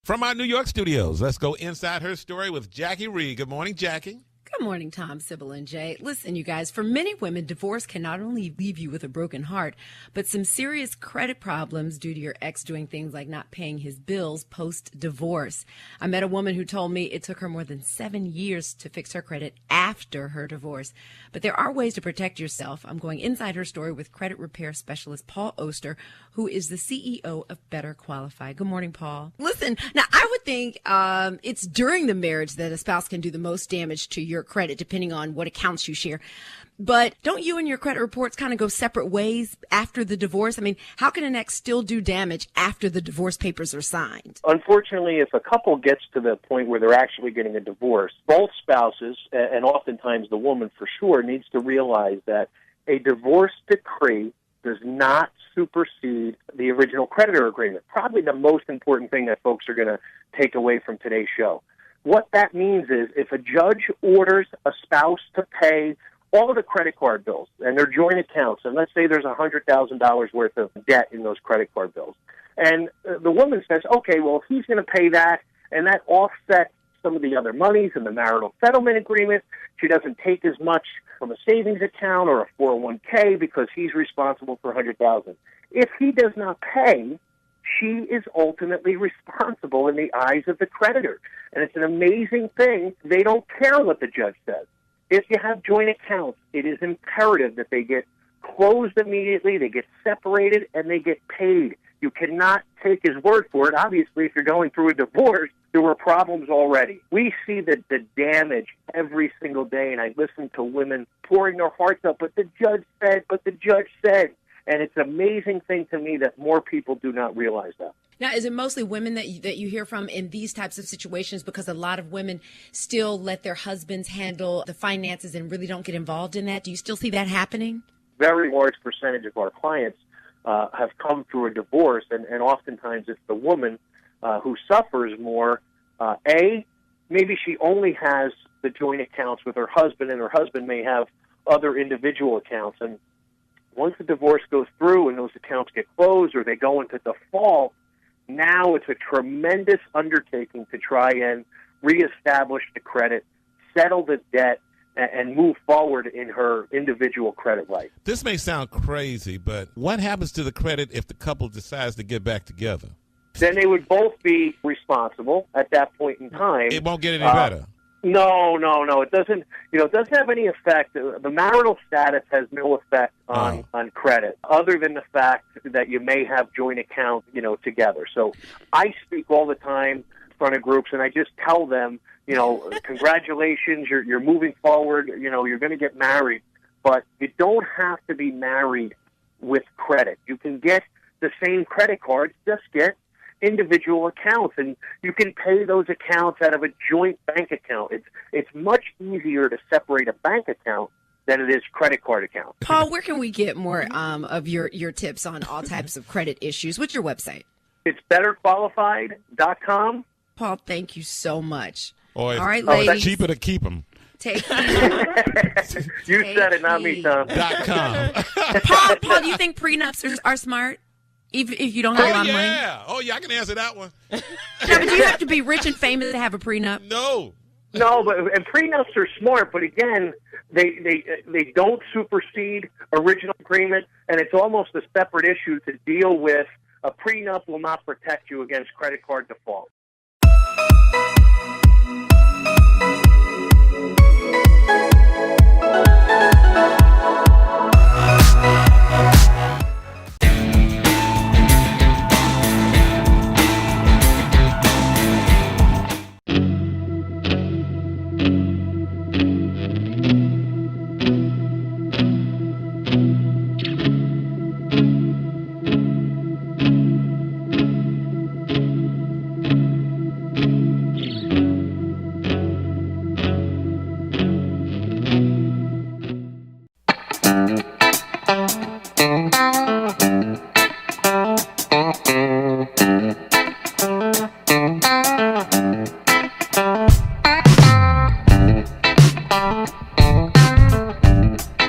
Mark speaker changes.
Speaker 1: From our New York studios, let's go inside her story with Jackie Reed. Good morning, Jackie.
Speaker 2: Good morning, Tom, Sybil, and Jay. Listen, you guys, for many women, divorce can not only leave you with a broken heart, but some serious credit problems due to your ex doing things like not paying his bills post-divorce. I met a woman who told me it took her more than 7 years to fix her credit after her divorce. But there are ways to protect yourself. I'm going inside her story with credit repair specialist Paul Oster, who is the CEO of Better Qualify. Good morning, Paul. Listen, now I would think it's during the marriage that a spouse can do the most damage to your credit, depending on what accounts you share. But don't you and your credit reports kind of go separate ways after the divorce? I mean, how can an ex still do damage after the divorce papers are signed?
Speaker 3: Unfortunately, if a couple gets to the point where they're actually getting a divorce, both spouses, and oftentimes the woman for sure, needs to realize that a divorce decree does not supersede the original creditor agreement. Probably the most important thing that folks are going to take away from today's show. What that means is if a judge orders a spouse to pay all of the credit card bills and their joint accounts, and let's say there's $100,000 worth of debt in those credit card bills, and the woman says, okay, well, if he's going to pay that, and that offsets some of the other monies in the marital settlement agreement, she doesn't take as much from a savings account or a 401k because he's responsible for $100,000. If he does not pay, she is ultimately responsible in the eyes of the creditor. And it's an amazing thing. They don't care what the judge says. If you have joint accounts, it is imperative that they get closed immediately, they get separated, and they get paid. You cannot take his word for it. Obviously, if you're going through a divorce, there were problems already. We see the damage every single day, and I listen to women pouring their hearts out, but the judge said. And it's an amazing thing to me that more people do not realize that.
Speaker 2: Now, is it mostly women that you hear from in these types of situations? Because a lot of women still let their husbands handle the finances and really don't get involved in that. Do you still see that happening?
Speaker 3: Very large percentage of our clients have come through a divorce, and oftentimes it's the woman who suffers more. Maybe she only has the joint accounts with her husband, and her husband may have other individual accounts. And once the divorce goes through and those accounts get closed or they go into default, now it's a tremendous undertaking to try and reestablish the credit, settle the debt, and move forward in her individual credit life.
Speaker 1: This may sound crazy, but what happens to the credit if the couple decides to get back together?
Speaker 3: Then they would both be responsible at that point in time.
Speaker 1: It won't get any better.
Speaker 3: No. It doesn't. It doesn't have any effect. The marital status has no effect on credit, other than the fact that you may have joint accounts, together. So I speak all the time in front of groups, and I just tell them, congratulations, you're moving forward. You're going to get married, but you don't have to be married with credit. You can get the same credit cards, just get individual accounts, and you can pay those accounts out of a joint bank account. It's much easier to separate a bank account than it is credit card account.
Speaker 2: Paul, where can we get more of your tips on all types of credit issues? What's your website?
Speaker 3: It's betterqualified.com.
Speaker 2: Paul, thank you so much.
Speaker 1: All
Speaker 2: right, ladies.
Speaker 1: It's cheaper to keep them.
Speaker 3: You said it, not me, Tom.
Speaker 1: .com.
Speaker 2: Paul, do you think prenups are smart? If you don't have a lot of money?
Speaker 1: Yeah, I can answer that one.
Speaker 2: No, but do you have to be rich and famous to have a prenup?
Speaker 1: No,
Speaker 3: and prenups are smart, but again, they don't supersede original agreement, and it's almost a separate issue to deal with. A prenup will not protect you against credit card default.